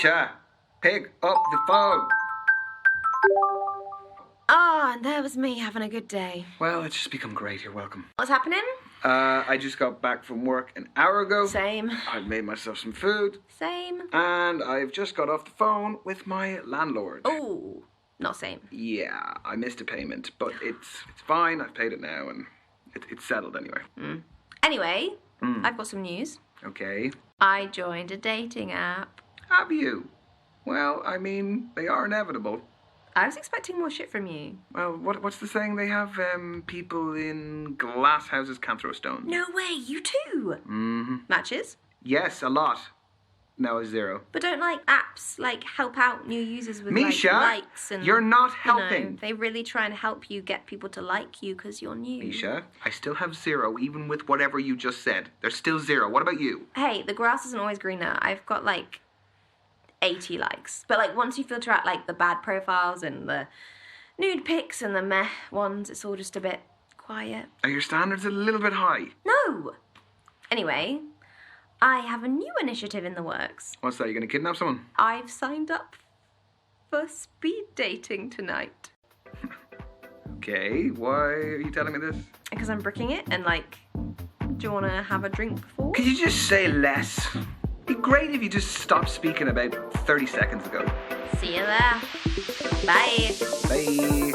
Misha, pick up the phone. Ah, and there was me having a good day. Well, it's just become great. You're welcome. What's happening? I just got back from work an hour ago. Same. I've made myself some food. Same. And I've just got off the phone with my landlord. Oh, not same. Yeah, I missed a payment, but it's fine. I've paid it now, and it's settled anyway. Anyway, I've got some news. Okay. I joined a dating app. Have you? Well, I mean, they are inevitable. I was expecting more shit from you. Well, what's the saying? They have people in glass houses can't throw stones. No way, you too. Mm-hmm. Matches? Yes, a lot. No, a 0. But don't like apps like help out new users with Misha, like likes and you're not you know, helping. they really try and help you get people to like you because you're new. Misha, I still have 0 even with whatever you just said. There's still 0. What about you? Hey, the grass isn't always greener. I've got like 80 likes. But like once you filter out like the bad profiles and the nude pics and the meh ones, it's all just a bit quiet. Are your standards a little bit high? No! Anyway, I have a new initiative in the works. What's that? You gonna kidnap someone? I've signed up for speed dating tonight. Okay, why are you telling me this? Because I'm bricking it and like, do you want to have a drink before? Could you just say less? It'd be great if you just stopped speaking about 30 seconds ago. See you there. Bye. Bye.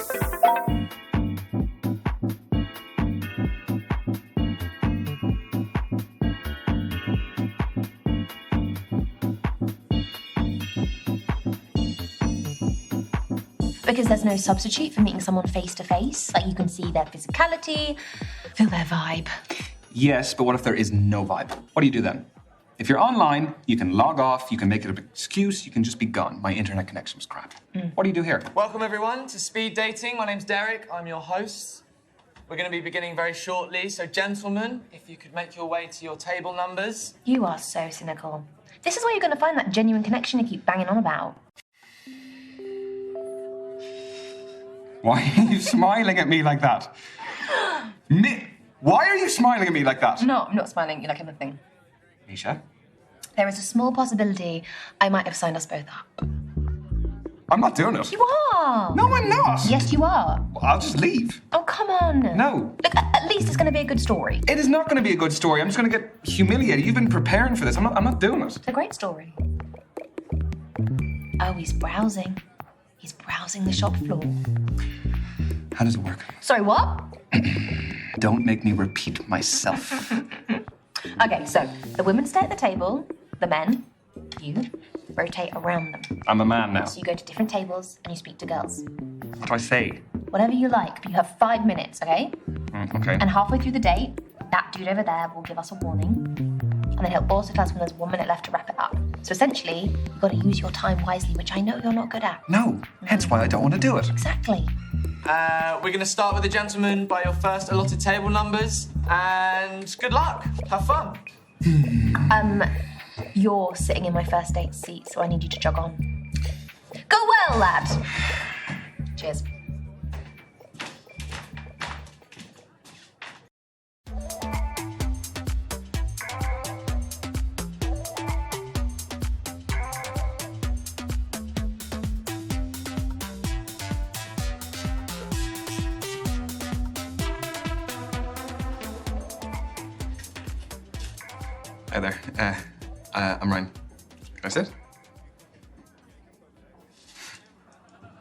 Because there's no substitute for meeting someone face to face. Like you can see their physicality, feel their vibe. Yes, but what if there is no vibe? What do you do then? If you're online, you can log off, you can make it an excuse, you can just be gone. My internet connection was crap. What do you do here? Welcome everyone to Speed Dating. My name's Derek, I'm your host. We're going to be beginning very shortly, so gentlemen, if you could make your way to your table numbers. You are so cynical. This is where you're going to find that genuine connection you keep banging on about. Why are you smiling at me like that? Why are you smiling at me like that? No, I'm not smiling. You like anything. Misha? There is a small possibility I might have signed us both up. I'm not doing it. You are! No, I'm not. Yes, you are. I'll just leave. Oh, come on. No. Look, at least it's going to be a good story. It is not going to be a good story. I'm just going to get humiliated. You've been preparing for this. I'm not doing it. It's a great story. Oh, he's browsing. He's browsing the shop floor. How does it work? Sorry, what? Don't make me repeat myself. Okay, so the women stay at the table, the men, you, rotate around them. I'm a man now. So you go to different tables and you speak to girls. What do I say? Whatever you like, but you have 5 minutes, okay? Okay. And halfway through the date, that dude over there will give us a warning. And then he'll also tell us when there's 1 minute left to wrap it up. So essentially, you've got to use your time wisely, which I know you're not good at. No, hence why I don't want to do it. Exactly. We're going to start with the gentlemen by your first allotted table numbers, and good luck. Have fun. You're sitting in my first date seat, so I need you to jog on. Go well, lad. Cheers. Hi there. I'm Ryan. Can I sit?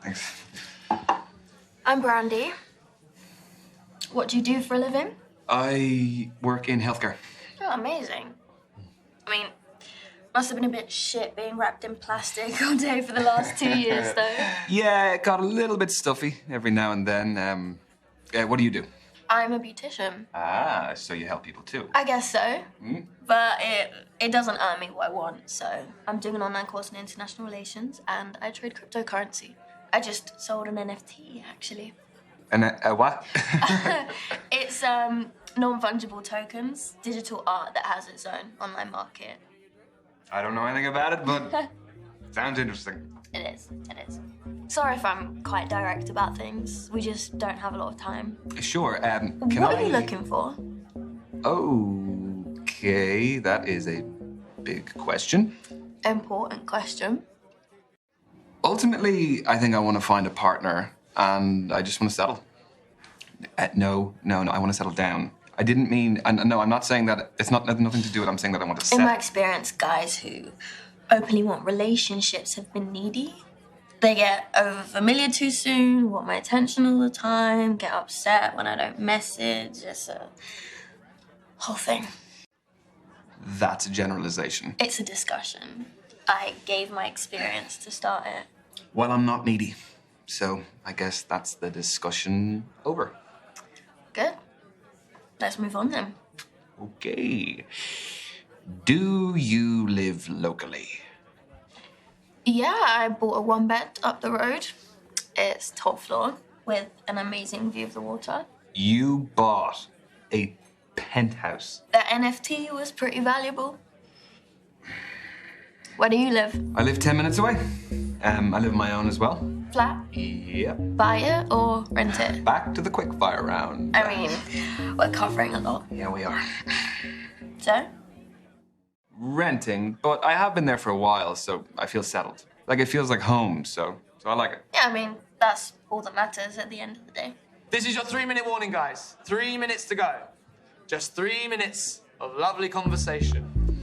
Thanks. I'm Brandi. What do you do for a living? I work in healthcare. Oh, amazing. I mean, must have been a bit shit being wrapped in plastic all day for the last 2 years, though. Yeah, it got a little bit stuffy every now and then. What do you do? I'm a beautician. Ah, so you help people too. I guess so. But it doesn't earn me what I want, so I'm doing an online course in international relations and I trade cryptocurrency. I just sold an NFT, actually. And what? It's non-fungible tokens, digital art that has its own online market. I don't know anything about it, but sounds interesting. It is. Sorry if I'm quite direct about things. We just don't have a lot of time. Sure, can What are you looking for? Okay, that is a big question. Important question. Ultimately, I think I want to find a partner, and I just want to settle. No, I want to settle down. I didn't mean, no, I'm not saying that, it's not nothing to do with it, I'm saying that I want to settle. In my experience, guys who openly want relationships have been needy. They get over familiar too soon, want my attention all the time, get upset when I don't message. It's a whole thing. That's a generalization. It's a discussion. I gave my experience to start it. Well, I'm not needy, so I guess that's the discussion over. Good. Let's move on then. Okay. Do you live locally? Yeah, I bought a 1-bed up the road. It's top floor with an amazing view of the water. You bought a penthouse. That NFT was pretty valuable. Where do you live? I live 10 minutes away. I live on my own as well. Flat? Yep. Buy it or rent it? Back to the quickfire round. I mean, we're covering a lot. Yeah, we are. So? Renting, but I have been there for a while, so I feel settled. Like it feels like home, so I like it. Yeah, I mean, that's all that matters at the end of the day. This is your 3-minute warning, guys. 3 minutes to go. Just 3 minutes of lovely conversation.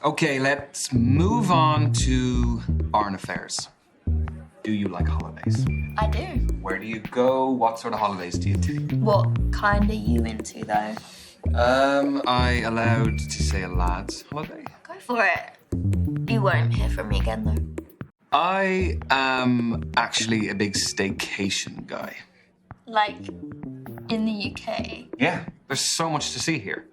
Okay, let's move on to foreign affairs. Do you like holidays? I do. Where do you go? What sort of holidays do you take? What kind are you into, though? I allowed to say a lad's holiday? Go for it. You won't hear from me again, though. I am actually a big staycation guy. Like, in the UK. Yeah, there's so much to see here.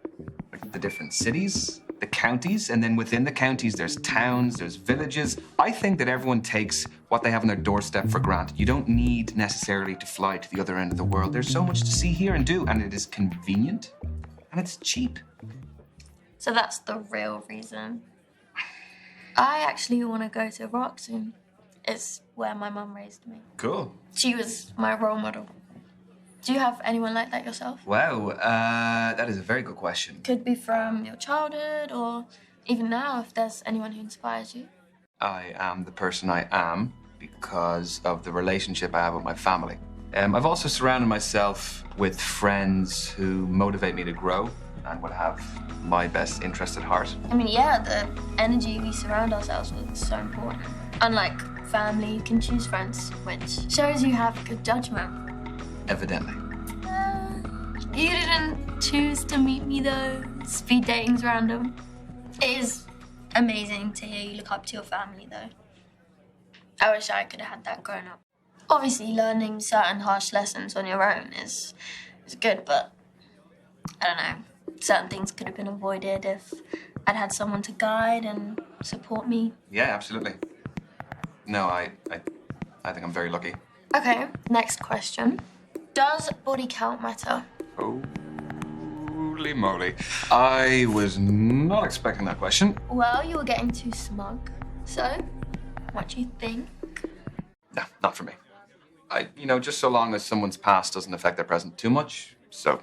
Like the different cities, the counties, and then within the counties there's towns, there's villages. I think that everyone takes what they have on their doorstep for granted. You don't need necessarily to fly to the other end of the world. There's so much to see here and do, and it is convenient, and it's cheap. So that's the real reason. I actually want to go to Iraq soon. It's where my mum raised me. Cool. She was my role model. Do you have anyone like that yourself? Wow, that is a very good question. Could be from your childhood or even now if there's anyone who inspires you. I am the person I am because of the relationship I have with my family. I've also surrounded myself with friends who motivate me to grow and would have my best interest at heart. I mean, yeah, the energy we surround ourselves with is so important. Unlike family, you can choose friends, which shows you have good judgment. Evidently. You didn't choose to meet me though. Speed dating's random. It is amazing to hear you look up to your family though. I wish I could have had that growing up. Obviously, learning certain harsh lessons on your own is good, but I don't know. Certain things could have been avoided if I'd had someone to guide and support me. Yeah, absolutely. No, I think I'm very lucky. Okay, next question. Does body count matter? Holy moly. I was not expecting that question. Well, you were getting too smug. So, what do you think? No, not for me. Just so long as someone's past doesn't affect their present too much. So,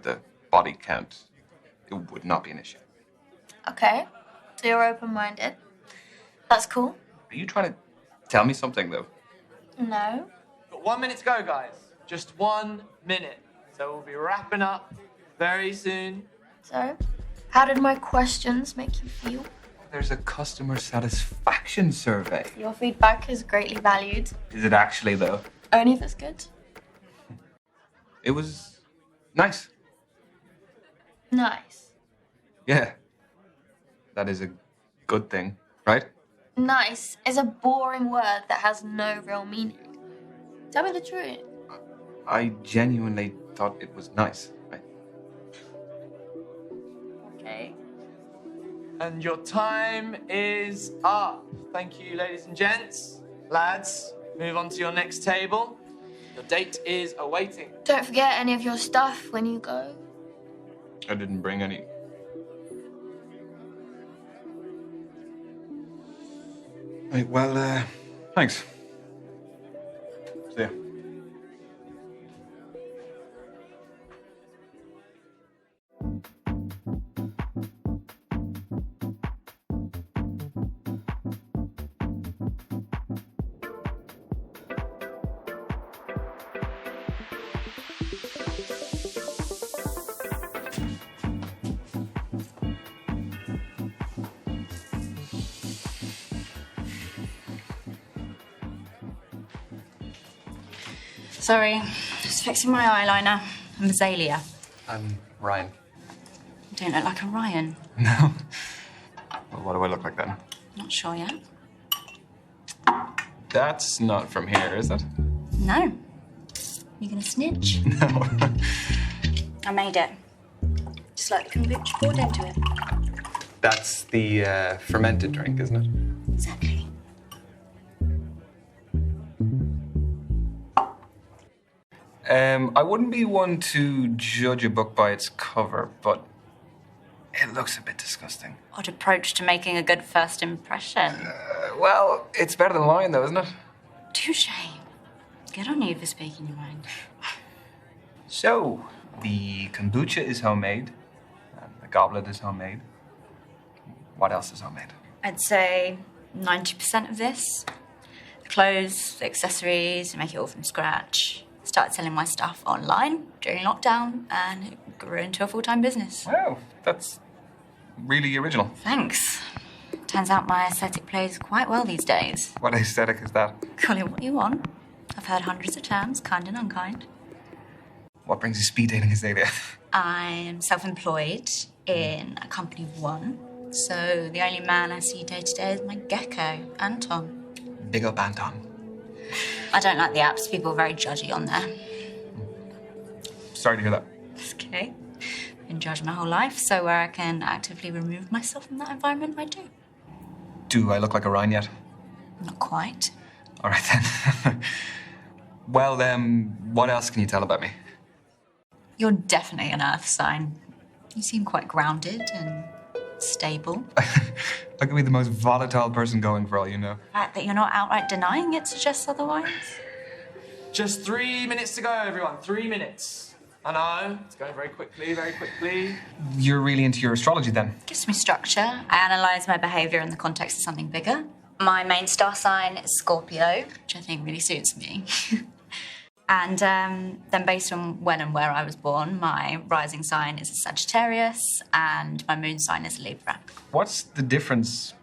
the body count, it would not be an issue. Okay, so you're open-minded. That's cool. Are you trying to tell me something, though? No. Got 1 minute to go, guys. Just 1 minute. So we'll be wrapping up very soon. So, how did my questions make you feel? There's a customer satisfaction survey. Your feedback is greatly valued. Is it actually, though? Only if it's good. It was nice. Nice. Yeah. That is a good thing, right? Nice is a boring word that has no real meaning. Tell me the truth. I genuinely thought it was nice. Right? Okay. And your time is up. Thank you, ladies and gents. Lads, move on to your next table. Your date is awaiting. Don't forget any of your stuff when you go. I didn't bring any. Right, well, thanks. See ya. Sorry, just fixing my eyeliner. I'm Azalea. I'm Ryan. You don't look like a Ryan. No. Well, what do I look like then? Not sure yet. That's not from here, is it? No. You gonna snitch? No. I made it. Just like the kombucha poured into it. That's the fermented drink, isn't it? Exactly. I wouldn't be one to judge a book by its cover, but it looks a bit disgusting. Odd approach to making a good first impression. Well, it's better than lying, though, isn't it? Touche. Good on you for speaking your mind. So, the kombucha is homemade, and the goblet is homemade. What else is homemade? I'd say 90% of this. The clothes, the accessories, I make it all from scratch. Started selling my stuff online during lockdown, and it grew into a full-time business. Wow, that's really original. Thanks. Turns out my aesthetic plays quite well these days. What aesthetic is that? Call it what you want. I've heard hundreds of terms, kind and unkind. What brings you speed dating, Azalea? I'm self-employed in a company of one, so the only man I see day to day is my gecko, Anton. Big up Anton. I don't like the apps. People are very judgy on there. Sorry to hear that. It's okay. Been judged my whole life, so where I can actively remove myself from that environment, I do. Do I look like a Ryan yet? Not quite. All right, then. Well, what else can you tell about me? You're definitely an earth sign. You seem quite grounded and stable. I could be the most volatile person going for all you know. The fact that you're not outright denying it suggests otherwise. Just 3 minutes to go, everyone. 3 minutes. I know, it's going very quickly, very quickly. You're really into your astrology then? Gives me structure. I analyse my behaviour in the context of something bigger. My main star sign is Scorpio, which I think really suits me. And then based on when and where I was born, my rising sign is a Sagittarius and my moon sign is a Libra. What's the difference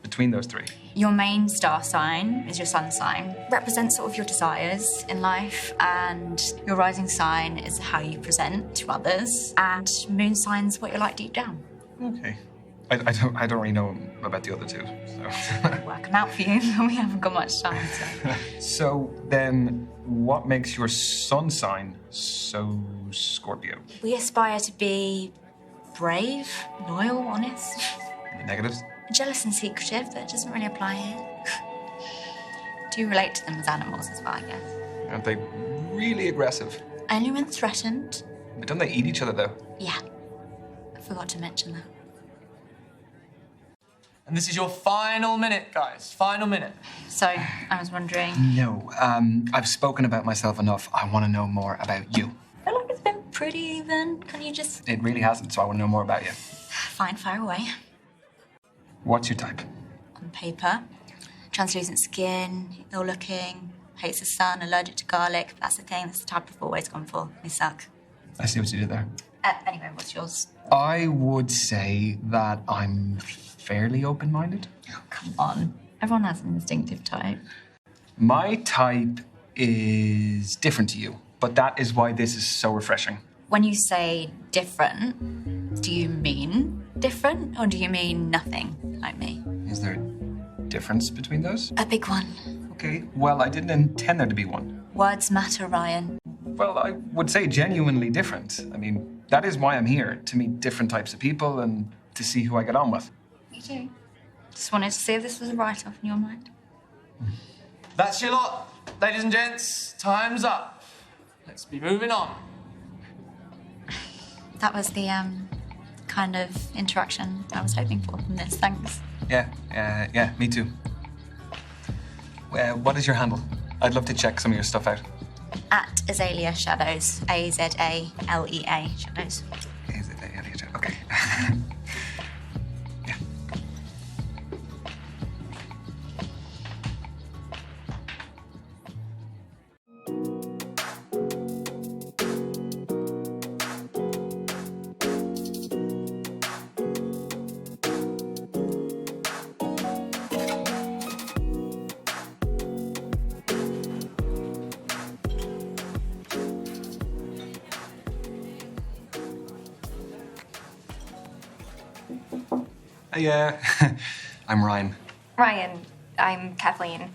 between those three? Your main star sign is your sun sign. Represents sort of your desires in life, and your rising sign is how you present to others, and moon sign's what you're like deep down. Okay. I don't really know about the other two, so. Work them out for you, we haven't got much time. So. So then, what makes your sun sign so Scorpio? We aspire to be brave, loyal, honest. The negatives? Jealous and secretive, but it doesn't really apply here. Do you relate to them as animals as well, I guess? Aren't they really aggressive? Only when threatened. But don't they eat each other, though? Yeah. I forgot to mention that. And this is your final minute, guys. Final minute. So, I was wondering... No, I've spoken about myself enough. I want to know more about you. I feel like it's been pretty even. Can you just... It really hasn't, so I want to know more about you. Fine, fire away. What's your type? On paper, translucent skin, ill-looking, hates the sun, allergic to garlic. That's the thing. That's the type I've always gone for. They suck. I see what you did there. Anyway, what's yours? I would say that I'm fairly open-minded. Oh, come on. Everyone has an instinctive type. My type is different to you, but that is why this is so refreshing. When you say different, do you mean different or do you mean nothing like me? Is there a difference between those? A big one. Okay, well, I didn't intend there to be one. Words matter, Ryan. Well, I would say genuinely different. I mean, that is why I'm here, to meet different types of people and to see who I get on with. Me too. Just wanted to see if this was a write-off in your mind. That's your lot. Ladies and gents, time's up. Let's be moving on. That was the kind of interaction I was hoping for from this. Thanks. Yeah, me too. What is your handle? I'd love to check some of your stuff out. At Azalea Shadows. A-Z-A-L-E-A Shadows. A-Z-A-L-E-A, okay. Yeah. Yeah, I'm Ryan. Ryan, I'm Kathleen.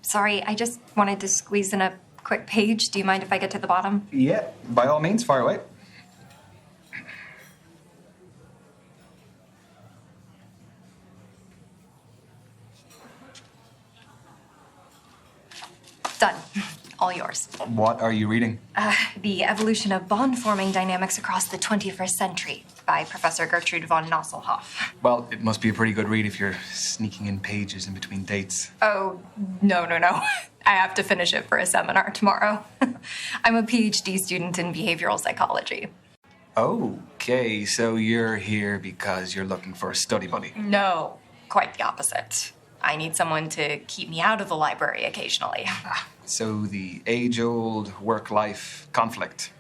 Sorry, I just wanted to squeeze in a quick page. Do you mind if I get to the bottom? Yeah, by all means, fire away. Done. All yours. What are you reading? The Evolution of Bond-Forming Dynamics Across the 21st Century by Professor Gertrude von Nosselhoff. Well, it must be a pretty good read if you're sneaking in pages in between dates. Oh, no. I have to finish it for a seminar tomorrow. I'm a PhD student in behavioral psychology. Okay, so you're here because you're looking for a study buddy. No, quite the opposite. I need someone to keep me out of the library occasionally. So the age-old work-life conflict.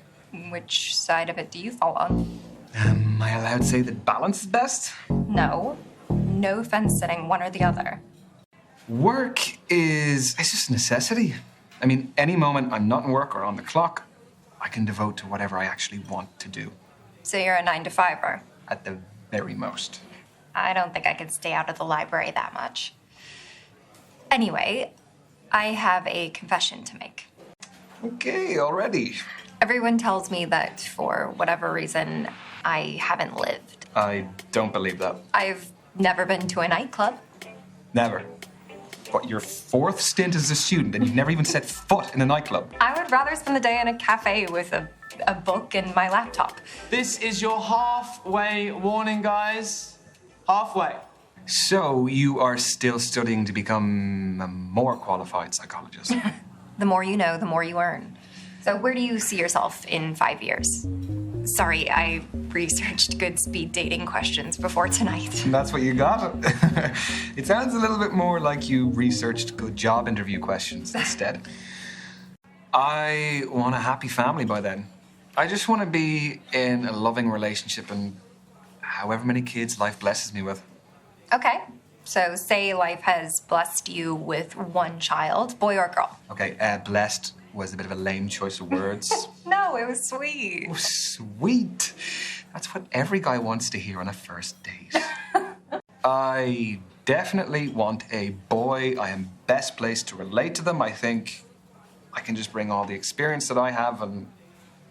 Which side of it do you fall on? Am I allowed to say that balance is best? No. No fence sitting, one or the other. Work it's just a necessity. I mean, any moment I'm not in work or on the clock, I can devote to whatever I actually want to do. So you're a 9-to-5-er? At the very most. I don't think I could stay out of the library that much. Anyway, I have a confession to make. Okay, already. Everyone tells me that for whatever reason, I haven't lived. I don't believe that. I've never been to a nightclub. Never. What, your fourth stint as a student and you've never even set foot in a nightclub? I would rather spend the day in a cafe with a book and my laptop. This is your halfway warning, guys. Halfway. So you are still studying to become a more qualified psychologist? The more you know, the more you earn. So where do you see yourself in 5 years? Sorry, I researched good speed dating questions before tonight. That's what you got? It sounds a little bit more like you researched good job interview questions instead. I want a happy family by then. I just want to be in a loving relationship and however many kids life blesses me with. Okay, so say life has blessed you with one child, boy or girl. Okay, blessed was a bit of a lame choice of words. No, it was sweet. Oh, sweet. That's what every guy wants to hear on a first date. I definitely want a boy. I am best placed to relate to them. I think I can just bring all the experience that I have and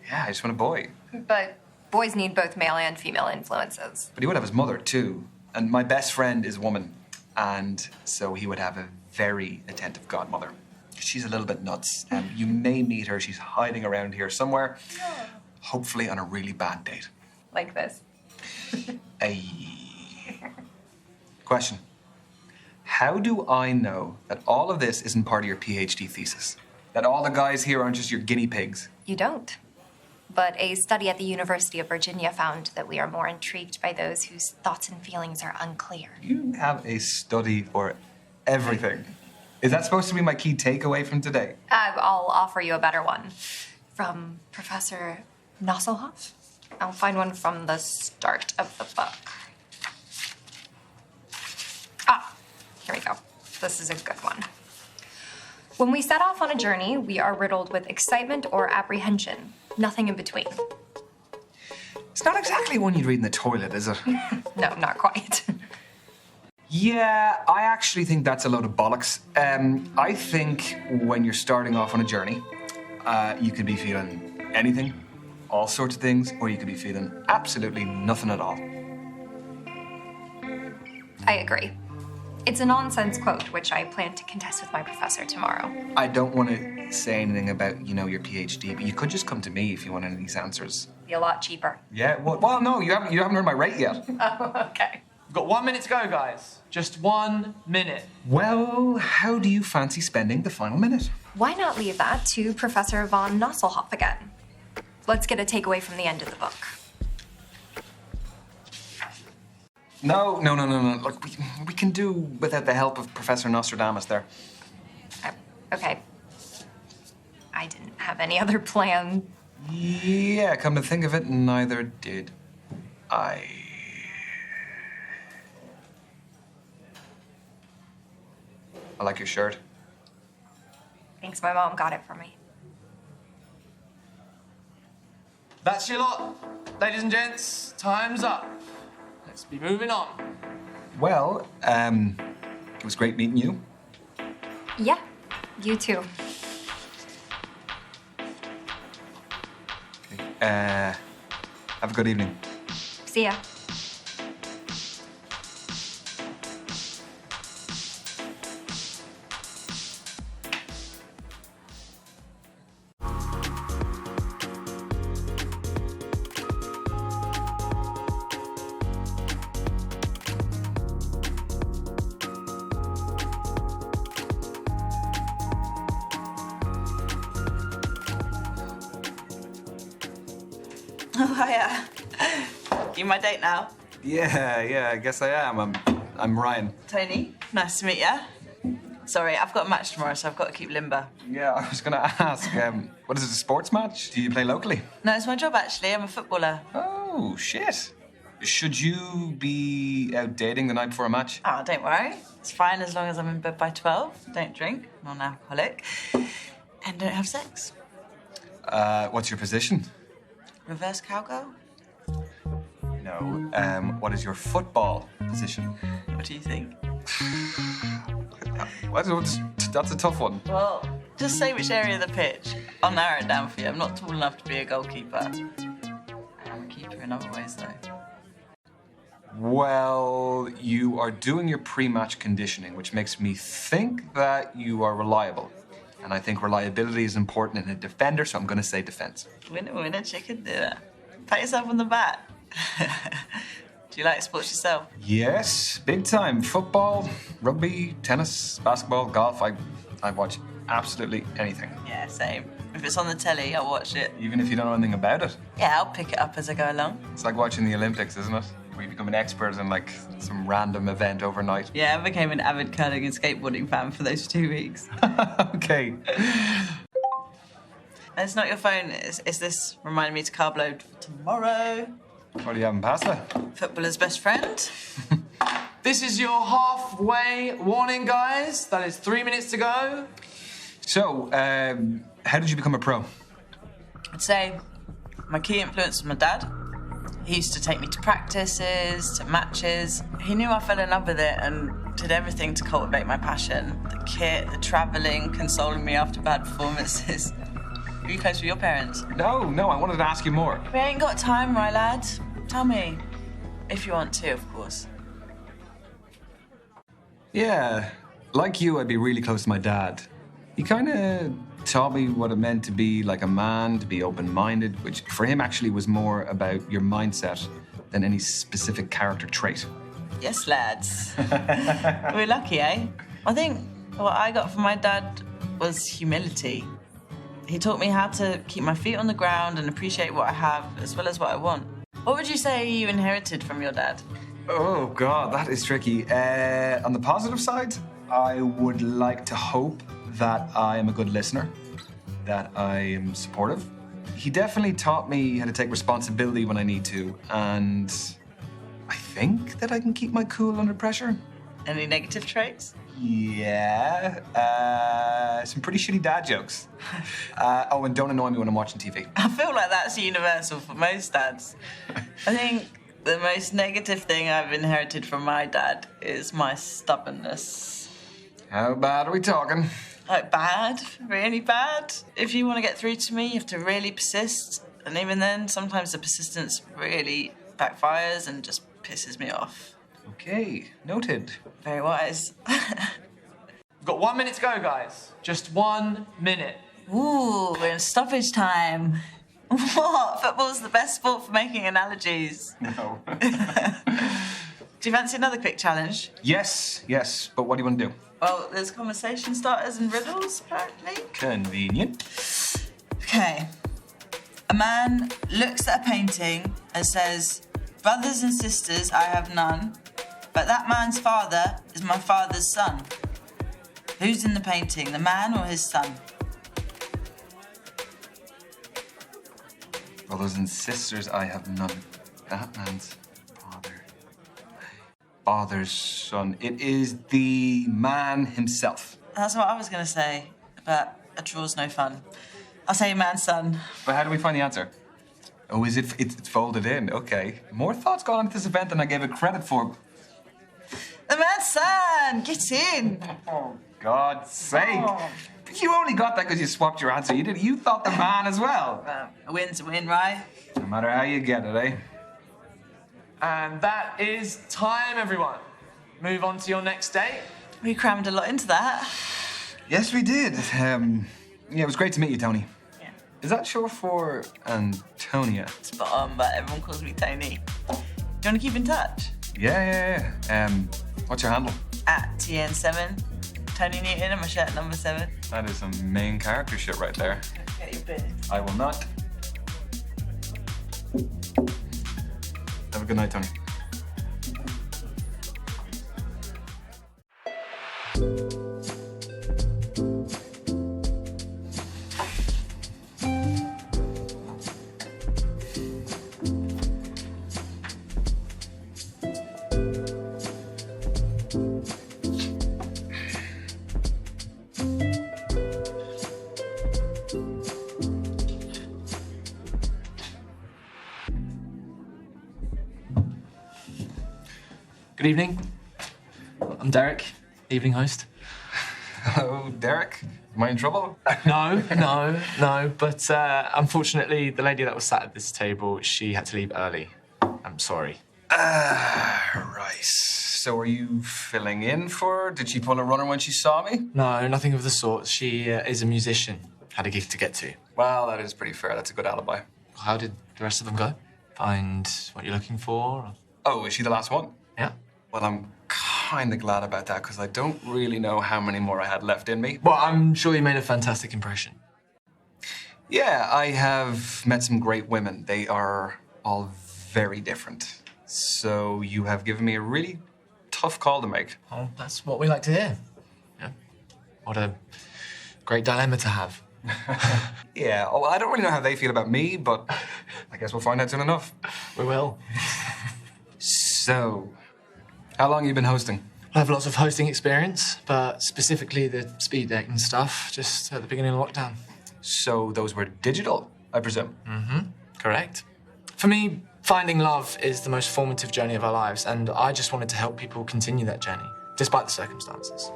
yeah, I just want a boy. But boys need both male and female influences. But he would have his mother too. And my best friend is a woman. And so he would have a very attentive godmother. She's a little bit nuts. You may meet her. She's hiding around here somewhere. Hopefully on a really bad date. Like this. Question. How do I know that all of this isn't part of your PhD thesis? That all the guys here aren't just your guinea pigs? You don't. But a study at the University of Virginia found that we are more intrigued by those whose thoughts and feelings are unclear. You have a study for everything. Is that supposed to be my key takeaway from today? I'll offer you a better one. From Professor Nosselhoff? I'll find one from the start of the book. Here we go. This is a good one. When we set off on a journey, we are riddled with excitement or apprehension. Nothing in between. It's not exactly one you'd read in the toilet, is it? No, not quite. Yeah, I actually think that's a load of bollocks. I think when you're starting off on a journey, you could be feeling anything, all sorts of things, or you could be feeling absolutely nothing at all. I agree. It's a nonsense quote, which I plan to contest with my professor tomorrow. I don't want to say anything about, your PhD, but you could just come to me if you want any of these answers. Be a lot cheaper. Yeah, well, no, you haven't heard my rate yet. Oh, okay. We've got 1 minute to go, guys. Just 1 minute. Well, how do you fancy spending the final minute? Why not leave that to Professor von Nosselhoff again? Let's get a takeaway from the end of the book. No. Look, we can do without the help of Professor Nostradamus there. Okay. I didn't have any other plan. Yeah, come to think of it, neither did I. I like your shirt. Thanks, my mom got it for me. That's your lot. Ladies and gents, time's up. Let's be moving on. Well, it was great meeting you. Yeah, you too. Have a good evening. See ya. Oh, hiya. You my date now? Yeah, I guess I am. I'm Ryan. Tony, nice to meet ya. Sorry, I've got a match tomorrow, so I've got to keep limber. Yeah, I was gonna ask, what is it, a sports match? Do you play locally? No, it's my job, actually. I'm a footballer. Oh, shit. Should you be out dating the night before a match? Oh, don't worry. It's fine as long as I'm in bed by 12. Don't drink, non-alcoholic, and don't have sex. What's your position? Reverse cowgirl? No. What is your football position? What do you think? That's a tough one. Well, just say which area of the pitch. I'll narrow it down for you. I'm not tall enough to be a goalkeeper. I am a keeper in other ways, though. Well, you are doing your pre-match conditioning, which makes me think that you are reliable. And I think reliability is important in a defender, so I'm going to say defense. Winner, chicken dinner. Pat yourself on the back. Do you like sports yourself? Yes, big time. Football, rugby, tennis, basketball, golf. I watch absolutely anything. Yeah, same. If it's on the telly, I'll watch it. Even if you don't know anything about it. Yeah, I'll pick it up as I go along. It's like watching the Olympics, isn't it? Where you become an expert in like some random event overnight. Yeah, I became an avid curling and skateboarding fan for those 2 weeks. Okay. It's not your phone. Is this reminding me to carb load for tomorrow? What are you having, pasta? Footballer's best friend. This is your halfway warning, guys. That is 3 minutes to go. So, how did you become a pro? I'd say my key influence was my dad. He used to take me to practices, to matches. He knew I fell in love with it and did everything to cultivate my passion. The kit, the travelling, consoling me after bad performances. Were you close with your parents? No, I wanted to ask you more. We ain't got time, my lad. Tell me. If you want to, of course. Yeah, like you, I'd be really close to my dad. He kind of taught me what it meant to be like a man, to be open-minded, which for him actually was more about your mindset than any specific character trait. Yes, lads. We're lucky, eh? I think what I got from my dad was humility. He taught me how to keep my feet on the ground and appreciate what I have as well as what I want. What would you say you inherited from your dad? Oh, God, that is tricky. On the positive side, I would like to hope that I am a good listener, that I am supportive. He definitely taught me how to take responsibility when I need to, and I think that I can keep my cool under pressure. Any negative traits? Yeah, some pretty shitty dad jokes. Oh, and don't annoy me when I'm watching TV. I feel like that's universal for most dads. I think the most negative thing I've inherited from my dad is my stubbornness. How bad are we talking? Like bad, really bad. If you want to get through to me, you have to really persist. And even then, sometimes the persistence really backfires and just pisses me off. Okay, noted. Very wise. We've got 1 minute to go, guys. Just 1 minute. Ooh, we're in stoppage time. What? Football's the best sport for making analogies. No. Do you fancy another quick challenge? Yes, but what do you want to do? Well, there's conversation starters and riddles, apparently. Convenient. Okay. A man looks at a painting and says, "Brothers and sisters, I have none, but that man's father is my father's son." Who's in the painting, the man or his son? Brothers and sisters, I have none. That man's father's son. It is the man himself. That's what I was going to say, but a draw's no fun. I'll say man's son. But how do we find the answer? Oh, is it? It's folded in. Okay. More thoughts gone into this event than I gave it credit for. The mad son! Get in! Oh, God's sake. You only got that because you swapped your answer. You thought the man as well. A win's a win, right? No matter how you get it, eh? And that is time, everyone. Move on to your next date. We crammed a lot into that. Yes, we did. Yeah, it was great to meet you, Tony. Yeah. Is that short for Antonia? Spot on, but everyone calls me Tony. Do you want to keep in touch? Yeah. What's your handle? @TN7. Tony Newton and my shirt number 7. That is some main character shit right there. Get your beer. I will not. Have a good night, Tony. Good evening. I'm Derek, evening host. Hello, Derek. Am I in trouble? No. But unfortunately, the lady that was sat at this table, she had to leave early. I'm sorry. Right. So are you filling in for her? Did she pull a runner when she saw me? No, nothing of the sort. She is a musician. Had a gig to get to. Well, that is pretty fair. That's a good alibi. How did the rest of them go? Find what you're looking for? Oh, is she the last one? Yeah. Well, I'm kind of glad about that because I don't really know how many more I had left in me. Well, I'm sure you made a fantastic impression. Yeah, I have met some great women. They are all very different. So you have given me a really tough call to make. Oh, that's what we like to hear. Yeah. What a great dilemma to have. Yeah, well, I don't really know how they feel about me, but I guess we'll find out soon enough. We will. So, how long have you been hosting? I have lots of hosting experience, but specifically the speed dating stuff, just at the beginning of lockdown. So those were digital, I presume? Mm-hmm. Correct. For me, finding love is the most formative journey of our lives, and I just wanted to help people continue that journey, despite the circumstances.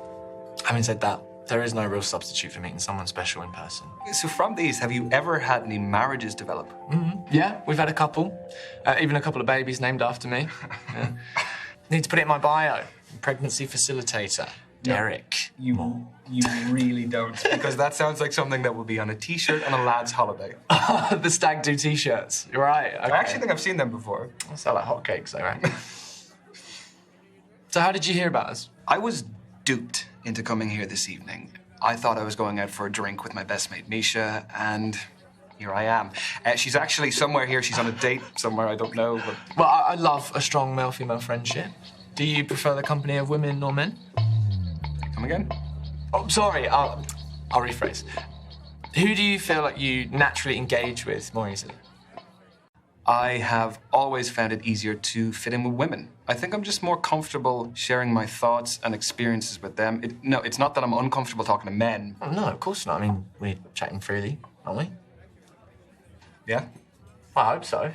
Having said that, there is no real substitute for meeting someone special in person. So from these, have you ever had any marriages develop? Mm-hmm. Yeah, we've had a couple. Even a couple of babies named after me. Yeah. Need to put it in my bio. Pregnancy facilitator, Derek. You really don't, because that sounds like something that would be on a T-shirt on a lad's holiday. The stag do T-shirts. You're right. Okay. I actually think I've seen them before. They sell like hotcakes, though, right? So how did you hear about us? I was duped into coming here this evening. I thought I was going out for a drink with my best mate, Misha, and here I am. She's actually somewhere here. She's on a date somewhere, I don't know, but... Well, I love a strong male-female friendship. Do you prefer the company of women or men? Come again? Oh, sorry, I'll rephrase. Who do you feel like you naturally engage with more easily? I have always found it easier to fit in with women. I think I'm just more comfortable sharing my thoughts and experiences with them. It's not that I'm uncomfortable talking to men. Oh, no, of course not. I mean, we're chatting freely, aren't we? Yeah? I hope so.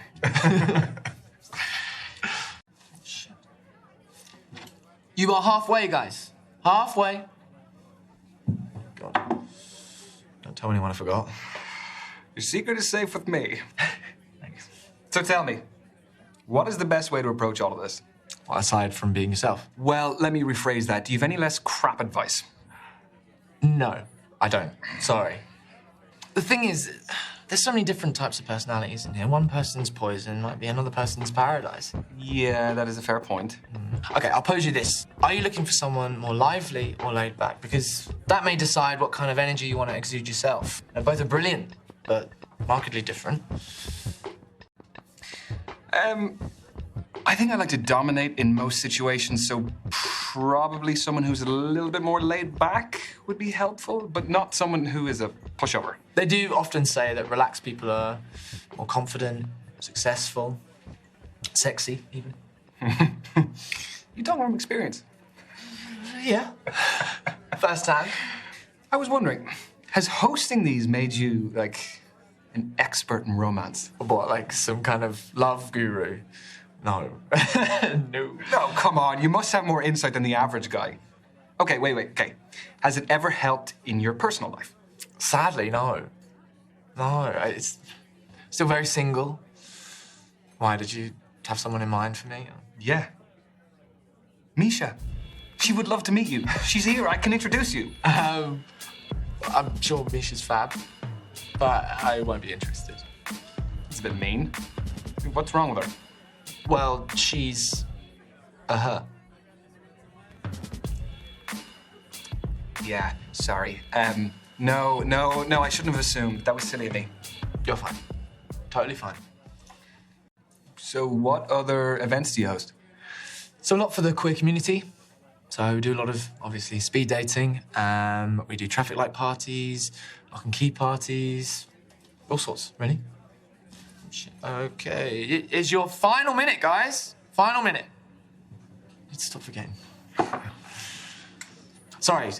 You are halfway, guys. Halfway. God. Don't tell anyone I forgot. Your secret is safe with me. Thanks. So tell me, what is the best way to approach all of this? Well, aside from being yourself. Well, let me rephrase that. Do you have any less crap advice? No, I don't. Sorry. The thing is, there's so many different types of personalities in here. One person's poison might be another person's paradise. Yeah, that is a fair point. Okay, I'll pose you this. Are you looking for someone more lively or laid back? Because that may decide what kind of energy you want to exude yourself. Now, both are brilliant, but markedly different. I think I like to dominate in most situations, so probably someone who's a little bit more laid back would be helpful, but not someone who is a pushover. They do often say that relaxed people are more confident, successful, sexy, even. You talk from experience. Yeah. First time. I was wondering, has hosting these made you, like, an expert in romance? What, like some kind of love guru? No. No. No, come on. You must have more insight than the average guy. Okay, wait. Okay. Has it ever helped in your personal life? Sadly, no. No, it's still very single. Why, did you have someone in mind for me? Yeah. Misha. She would love to meet you. She's here. I can introduce you. I'm sure Misha's fab, but I won't be interested. It's a bit mean. What's wrong with her? Well, she's a her. Yeah, sorry. No, I shouldn't have assumed. That was silly of me. You're fine. Totally fine. So what other events do you host? So a lot for the queer community. So we do a lot of, obviously, speed dating. We do traffic light parties, lock and key parties, all sorts, really. Okay, it is your final minute, guys. Final minute. Need to stop forgetting. Sorry,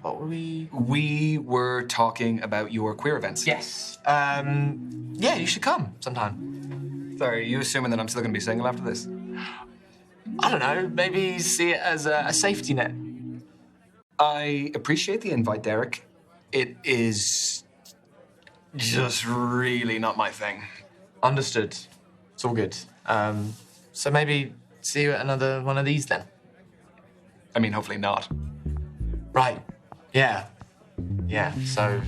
what were we? We were talking about your queer events. Yes. Yeah, you should come sometime. Sorry, are you assuming that I'm still going to be single after this? I don't know, maybe see it as a safety net. I appreciate the invite, Derek. It is just really not my thing. Understood. It's all good. So maybe see you at another one of these then. I mean, hopefully not. Right. Yeah. Yeah, so...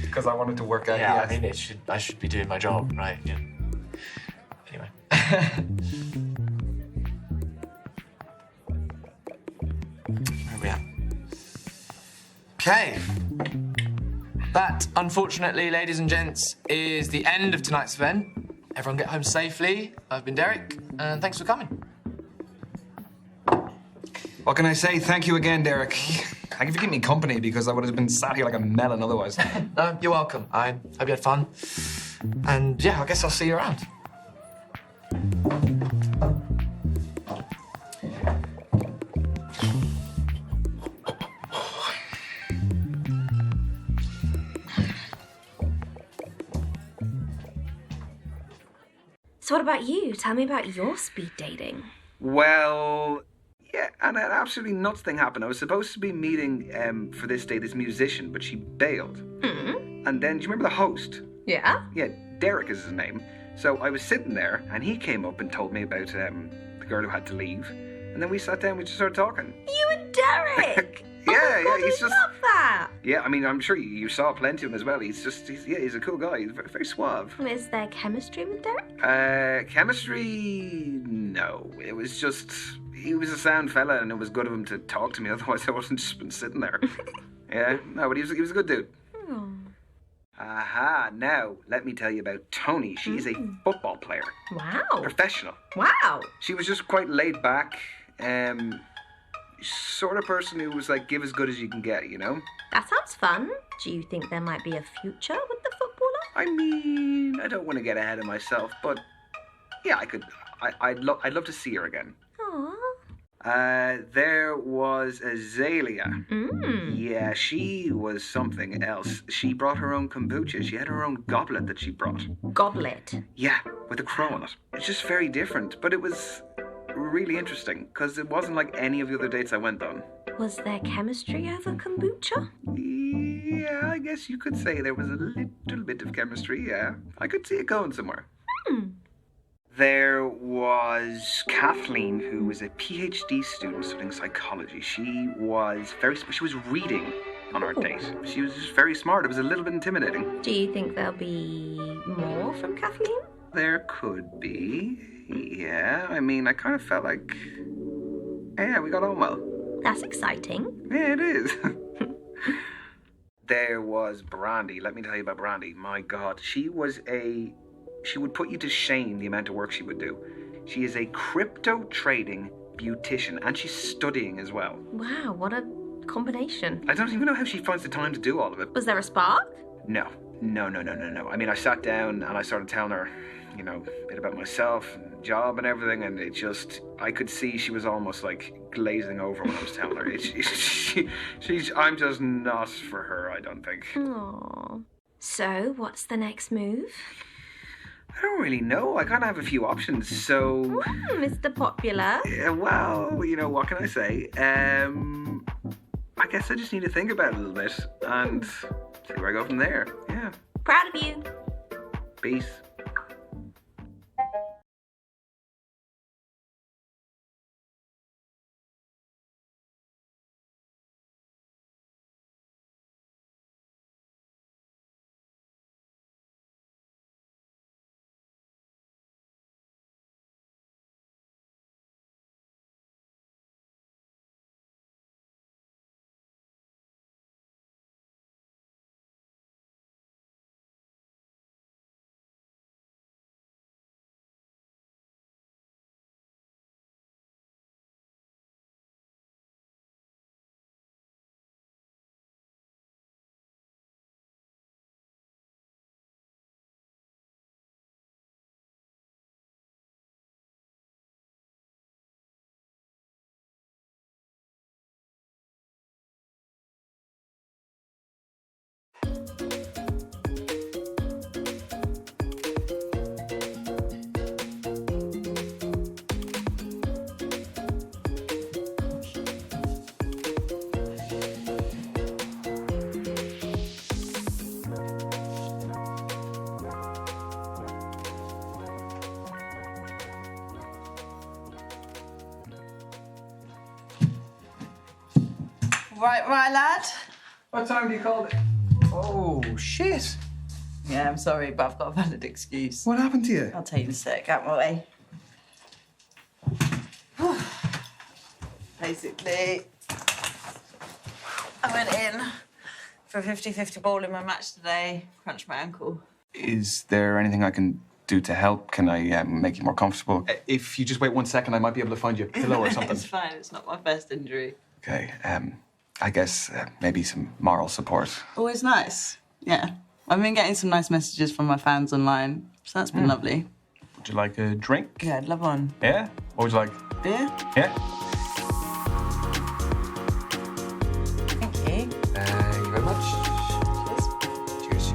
Because I wanted to work out. Yeah, yes. I mean, I should be doing my job, right? Yeah. Anyway. Where are we at? Okay. That, unfortunately, ladies and gents, is the end of tonight's event. Everyone get home safely. I've been Derek, and thanks for coming. What can I say? Thank you again, Derek. Thank you for keeping me company, because I would have been sat here like a melon otherwise. No, you're welcome. I hope you had fun. And yeah, I guess I'll see you around. So what about you? Tell me about your speed dating. Well, yeah, and an absolutely nuts thing happened. I was supposed to be meeting for this day this musician, but she bailed. Mm-hmm. And then, do you remember the host? Yeah? Yeah, Derek is his name. So I was sitting there, and he came up and told me about the girl who had to leave. And then we sat down, we just started talking. You and Derek! Yeah, oh my God, he's I just... love that! Yeah, I mean, I'm sure you saw plenty of him as well. He's a cool guy. He's very, very suave. Is there chemistry with Derek? Chemistry? No. It was just... He was a sound fella, and it was good of him to talk to me. Otherwise, I wasn't just been sitting there. Yeah, no, but he was a good dude. Oh. Aha, now, let me tell you about Tony. She is a football player. Wow. Professional. Wow. She was just quite laid back. Sort of person who was like, give as good as you can get, you know? That sounds fun. Do you think there might be a future with the footballer? I mean, I don't want to get ahead of myself, but yeah, I'd love to see her again. Aww. There was Azalea. Mm. Yeah, she was something else. She brought her own kombucha. She had her own goblet that she brought. Goblet? Yeah, with a crow on it. It's just very different, but it was really interesting, because it wasn't like any of the other dates I went on. Was there chemistry over kombucha? Yeah, I guess you could say there was a little bit of chemistry, yeah. I could see it going somewhere. There was Kathleen, who was a PhD student studying psychology. She was reading on our date. She was just very smart. It was a little bit intimidating. Do you think there'll be more from Kathleen? There could be. Yeah, I mean, I kind of felt like... Yeah, we got on well. That's exciting. Yeah, it is. There was Brandi. Let me tell you about Brandi. My God, she would put you to shame the amount of work she would do. She is a crypto trading beautician, and she's studying as well. Wow, what a combination. I don't even know how she finds the time to do all of it. Was there a spark? No. I mean, I sat down and I started telling her, you know, a bit about myself and job and everything, and it just, I could see she was almost like glazing over when I was telling her. I'm just not for her, I don't think. Aww. So, what's the next move? I don't really know. I kind of have a few options, so... Mr. Popular. Yeah, well, you know, what can I say? I guess I just need to think about it a little bit and see where I go from there. Yeah. Proud of you. Peace. Right, lad? What time do you call it? Oh, shit. Yeah, I'm sorry, but I've got a valid excuse. What happened to you? I'll tell you in a sec, out my way. Basically, I went in for a 50-50 ball in my match today, crunched my ankle. Is there anything I can do to help? Can I make you more comfortable? If you just wait 1 second, I might be able to find you a pillow or something. It's fine, it's not my first injury. Okay, I guess maybe some moral support. Always nice, yeah. I've been getting some nice messages from my fans online, so that's been lovely. Would you like a drink? Yeah, I'd love one. Yeah? What would you like? Beer? Yeah? Thank you. Thank you very much. Cheers. Cheers.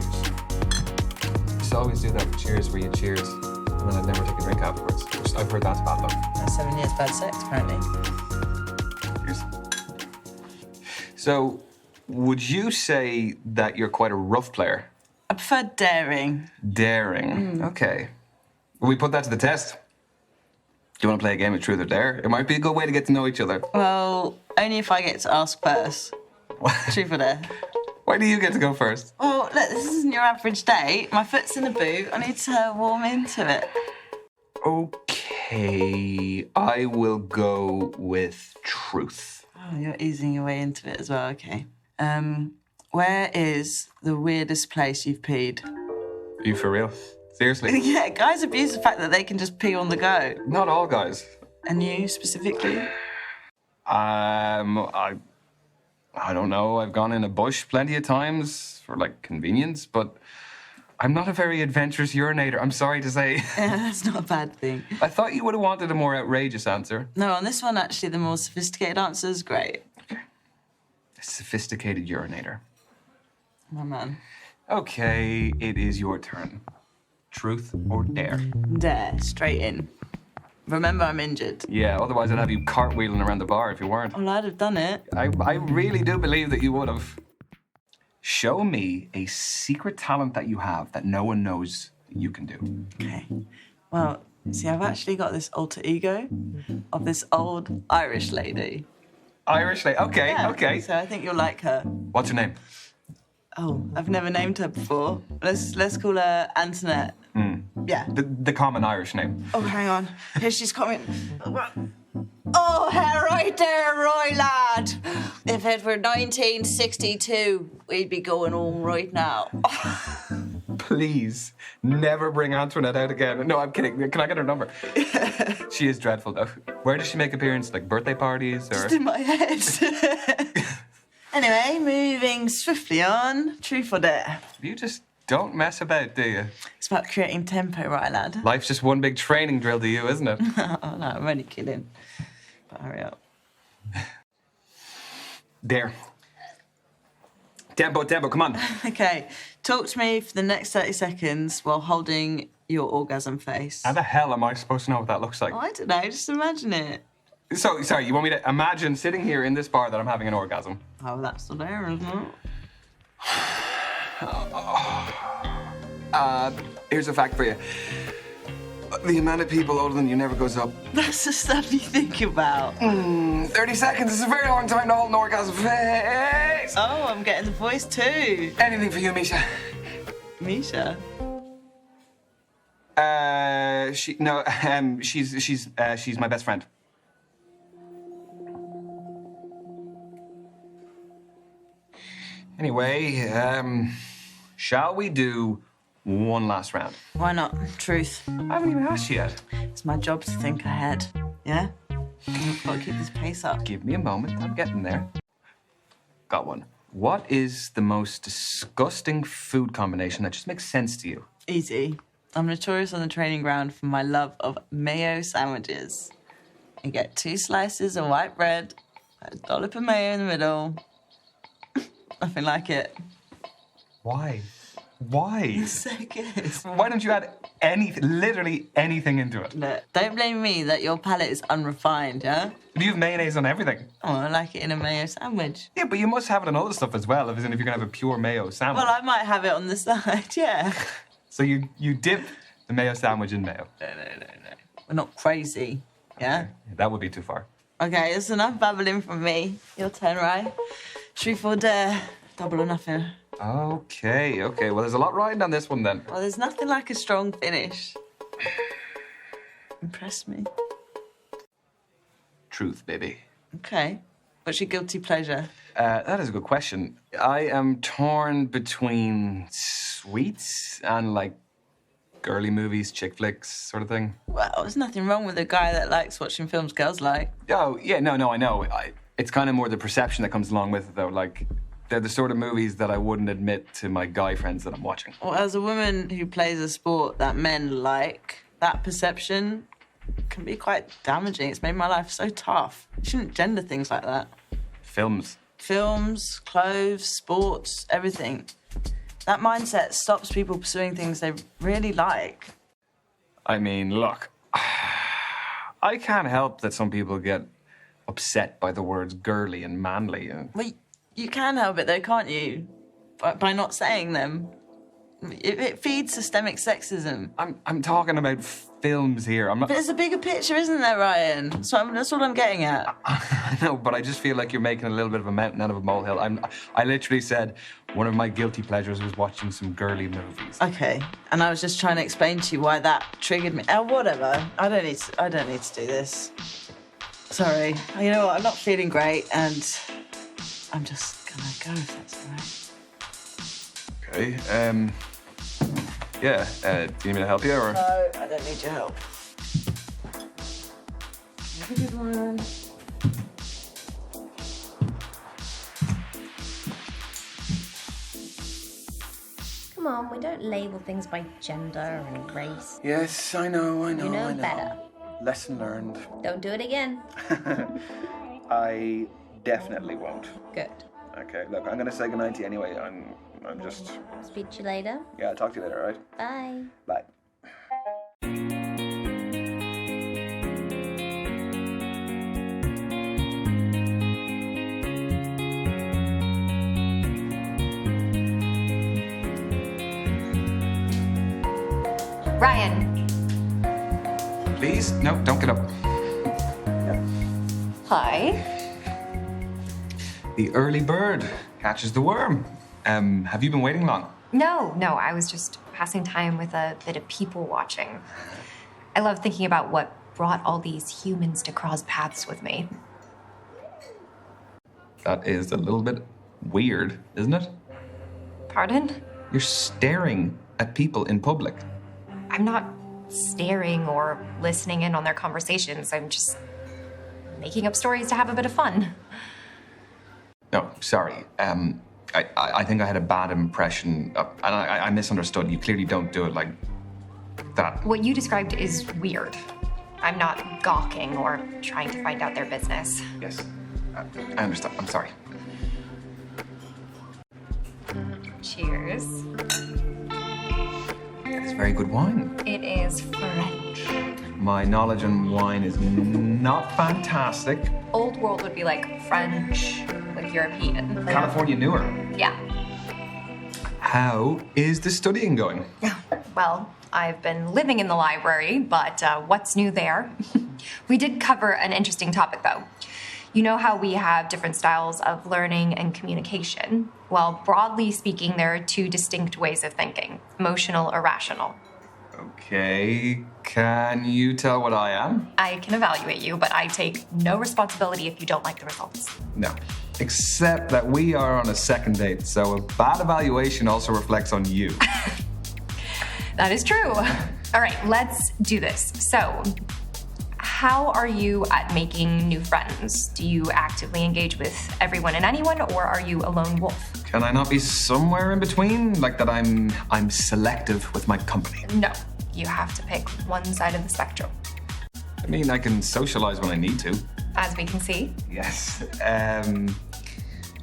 Just always do that for cheers where you cheers, and then I'd never take a drink afterwards. I've heard that's bad luck. That's 7 years bad sex, apparently. Cheers. So, would you say that you're quite a rough player? I prefer daring. Daring. Okay. Will we put that to the test? Do you want to play a game of truth or dare? It might be a good way to get to know each other. Well, only if I get to ask first. Truth or dare? Why do you get to go first? Well, look, this isn't your average date. My foot's in the boot. I need to warm into it. Okay, I will go with truth. Oh, you're easing your way into it as well, okay. Where is the weirdest place you've peed? Are you for real? Seriously? Yeah, guys abuse the fact that they can just pee on the go. Not all guys. And you, specifically? I don't know. I've gone in a bush plenty of times for, like, convenience, but I'm not a very adventurous urinator, I'm sorry to say. Yeah, that's not a bad thing. I thought you would have wanted a more outrageous answer. No, on this one, actually, the more sophisticated answer is great. Okay. A sophisticated urinator. My man. Okay, it is your turn. Truth or dare? Dare, straight in. Remember, I'm injured. Yeah, otherwise I'd have you cartwheeling around the bar if you weren't. Well, I'd have done it. I really do believe that you would have. Show me a secret talent that you have that no one knows you can do. Okay. Well, see, I've actually got this alter ego of this old Irish lady. Irish lady? Okay, Yeah, okay. So I think you'll like her. What's her name? Oh, I've never named her before. Let's call her Antoinette. Yeah. The common Irish name. Oh, hang on. Here she's coming. Oh, right there, Roy, lad. If it were 1962, we'd be going home right now. Please, never bring Antoinette out again. No, I'm kidding. Can I get her number? She is dreadful, though. Where does she make appearances? Like birthday parties or? Just in my head. Anyway, moving swiftly on. Truth or dare? You just don't mess about, do you? It's about creating tempo, right, lad? Life's just one big training drill to you, isn't it? Oh, no, I'm only kidding. But hurry up. Dare. Tempo, come on. Okay, talk to me for the next 30 seconds while holding your orgasm face. How the hell am I supposed to know what that looks like? Oh, I don't know, just imagine it. So, sorry, you want me to imagine sitting here in this bar that I'm having an orgasm? Oh, that's not there, isn't it? Here's a fact for you. The amount of people older than you never goes up. That's the stuff you think about. 30 seconds is a very long time to hold an orgasm face. Oh, I'm getting the voice too. Anything for you, Misha. Misha? She's my best friend. Anyway, shall we do one last round? Why not? Truth. I haven't even asked you yet. It's my job to think ahead. Yeah? I've got to keep this pace up. Give me a moment, I'm getting there. Got one. What is the most disgusting food combination that just makes sense to you? Easy. I'm notorious on the training ground for my love of mayo sandwiches. You get 2 slices of white bread, a dollop of mayo in the middle. Nothing like it. Why? Why? It's so good. Why don't you add literally anything into it? Look, don't blame me that your palate is unrefined, yeah? You have mayonnaise on everything. Oh, I like it in a mayo sandwich. Yeah, but you must have it on other stuff as well, if you're going to have a pure mayo sandwich. Well, I might have it on the side, yeah. So you dip the mayo sandwich in mayo? No. We're not crazy, yeah? Okay. That would be too far. Okay, it's enough babbling from me. Your turn, right? Truth or dare? Double or nothing. Okay. Well, there's a lot riding on this one then. Well, there's nothing like a strong finish. Impress me. Truth, baby. Okay. What's your guilty pleasure? That is a good question. I am torn between sweets and, like, girly movies, chick flicks, sort of thing. Well, there's nothing wrong with a guy that likes watching films girls like. Oh, yeah, no, I know. It's kind of more the perception that comes along with it, though. Like, they're the sort of movies that I wouldn't admit to my guy friends that I'm watching. Well, as a woman who plays a sport that men like, that perception can be quite damaging. It's made my life so tough. You shouldn't gender things like that. Films. Films, clothes, sports, everything. That mindset stops people pursuing things they really like. I mean, look, I can't help that some people get upset by the words girly and manly. Well, you can help it though, can't you? By not saying them. It feeds systemic sexism. I'm talking about films here. I'm not. But there's a bigger picture, isn't there, Ryan? So that's what I'm getting at. I know, but I just feel like you're making a little bit of a mountain out of a molehill. I literally said one of my guilty pleasures was watching some girly movies. Okay, and I was just trying to explain to you why that triggered me. Oh, whatever. I don't need to do this. Sorry. You know what? I'm not feeling great, and I'm just gonna go if that's all right. Okay. Yeah. Do you need me to help you, or? No, I don't need your help. Have a good one. Come on, we don't label things by gender and race. Yes, I know. You know better. Lesson learned. Don't do it again. I definitely won't. Good. Okay, look, I'm gonna say goodnight to you anyway. I'm just... Speak to you later. Yeah, I'll talk to you later, all right? Bye. Bye. Ryan. Please? No, don't get up. Hi. The early bird catches the worm. Have you been waiting long? No, I was just passing time with a bit of people watching. I love thinking about what brought all these humans to cross paths with me. That is a little bit weird, isn't it? Pardon? You're staring at people in public. I'm not staring or listening in on their conversations. I'm just making up stories to have a bit of fun. No, sorry. I think I had a bad impression, and I misunderstood. You clearly don't do it like that. What you described is weird. I'm not gawking or trying to find out their business. Yes, I understand. I'm sorry. Cheers. It's very good wine. It is French. My knowledge on wine is not fantastic. Old world would be like French, like European. California newer. Yeah. How is the studying going? Well, I've been living in the library, but what's new there? We did cover an interesting topic, though. You know how we have different styles of learning and communication? Well, broadly speaking, there are two distinct ways of thinking, emotional or rational. Okay, can you tell what I am? I can evaluate you, but I take no responsibility if you don't like the results. No. Except that we are on a second date, so a bad evaluation also reflects on you. That is true. All right, let's do this. So, how are you at making new friends? Do you actively engage with everyone and anyone, or are you a lone wolf? Can I not be somewhere in between? Like that I'm selective with my company? No, you have to pick one side of the spectrum. I mean, I can socialize when I need to. As we can see. Yes.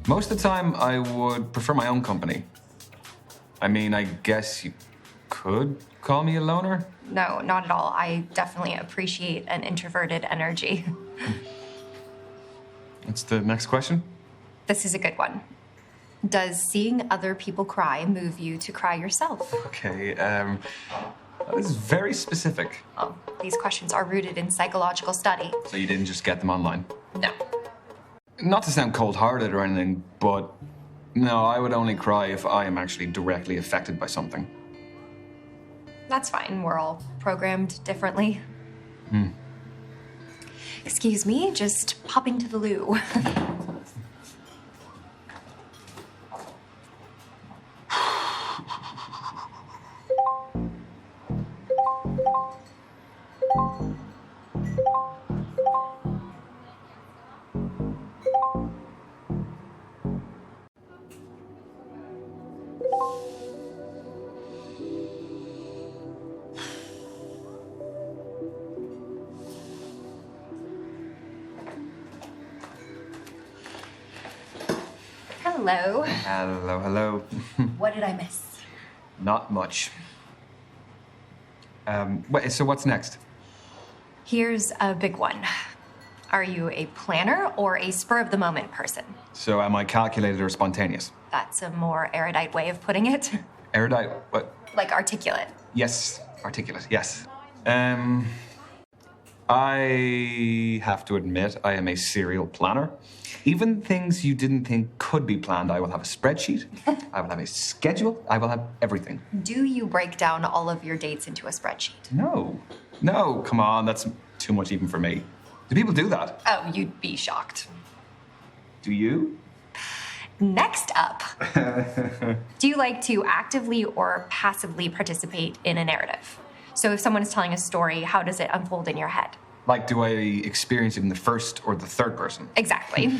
Most of the time, I would prefer my own company. I mean, I guess you could call me a loner? No, not at all. I definitely appreciate an introverted energy. What's the next question? This is a good one. Does seeing other people cry move you to cry yourself? Okay, that is very specific. Oh, these questions are rooted in psychological study. So you didn't just get them online? No. Not to sound cold-hearted or anything, but no, I would only cry if I am actually directly affected by something. That's fine. We're all programmed differently. Excuse me, just popping to the loo. Hello. Hello, hello. What did I miss? Not much. Wait, so what's next? Here's a big one. Are you a planner or a spur-of-the-moment person? So am I calculated or spontaneous? That's a more erudite way of putting it. Erudite, what? Like articulate. Yes, articulate, yes. I have to admit, I am a serial planner. Even things you didn't think could be planned, I will have a spreadsheet, I will have a schedule, I will have everything. Do you break down all of your dates into a spreadsheet? No, come on, that's too much even for me. Do people do that? Oh, you'd be shocked. Do you? Next up, do you like to actively or passively participate in a narrative? So if someone is telling a story, how does it unfold in your head? Like, do I experience it in the first or the third person? Exactly.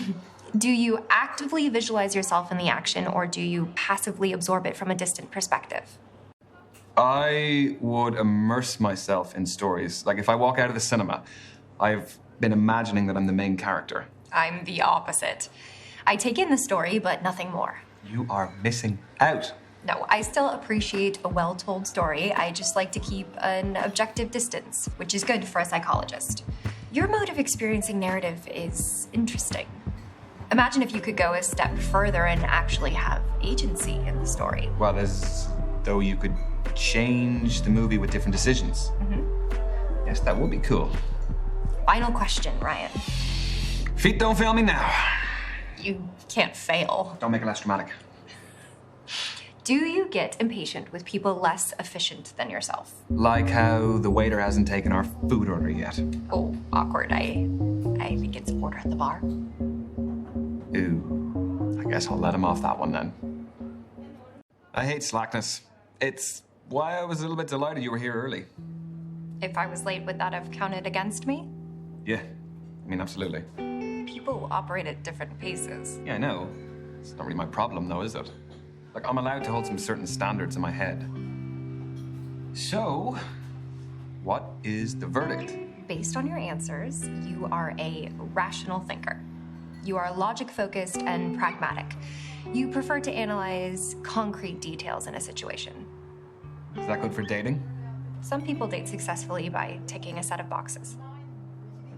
Do you actively visualize yourself in the action, or do you passively absorb it from a distant perspective? I would immerse myself in stories. Like, if I walk out of the cinema, I've been imagining that I'm the main character. I'm the opposite. I take in the story, but nothing more. You are missing out. No, I still appreciate a well-told story. I just like to keep an objective distance, which is good for a psychologist. Your mode of experiencing narrative is interesting. Imagine if you could go a step further and actually have agency in the story. Well, as though you could change the movie with different decisions. Mm-hmm. Yes, that would be cool. Final question, Ryan. Feet don't fail me now. You can't fail. Don't make it less dramatic. Do you get impatient with people less efficient than yourself? Like how the waiter hasn't taken our food order yet. Oh, awkward. I think it's order at the bar. Ooh, I guess I'll let him off that one then. I hate slackness. It's why I was a little bit delighted you were here early. If I was late, would that have counted against me? Yeah, I mean, absolutely. People operate at different paces. Yeah, I know. It's not really my problem, though, is it? Like, I'm allowed to hold some certain standards in my head. So, what is the verdict? Based on your answers, you are a rational thinker. You are logic-focused and pragmatic. You prefer to analyze concrete details in a situation. Is that good for dating? Some people date successfully by ticking a set of boxes.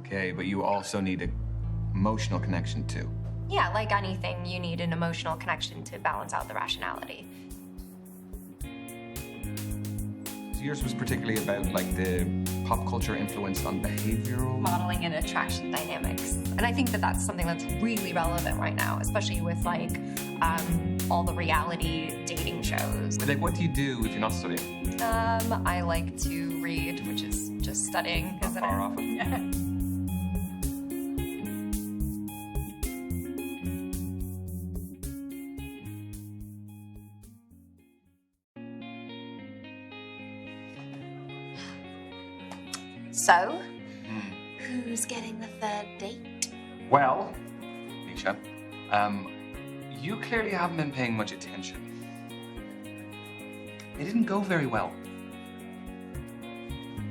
Okay, but you also need an emotional connection too. Yeah, like anything, you need an emotional connection to balance out the rationality. So yours was particularly about like the pop culture influence on behavioral Modeling and attraction dynamics. And I think that that's something that's really relevant right now, especially with like all the reality dating shows. Like, what do you do if you're not studying? I like to read, which is just studying, isn't Far it? off it. So, who's getting the third date? Well, Misha, you clearly haven't been paying much attention. It didn't go very well.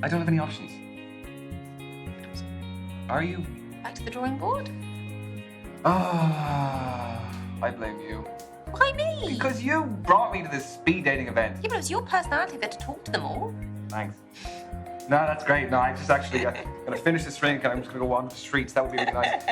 I don't have any options. Are you? Back to the drawing board? I blame you. Why me? Because you brought me to this speed dating event. Yeah, but it was your personality that to talk to them all. Thanks. No, that's great. No, I just actually gonna finish this drink and I'm just gonna go wander the streets. That would be really nice.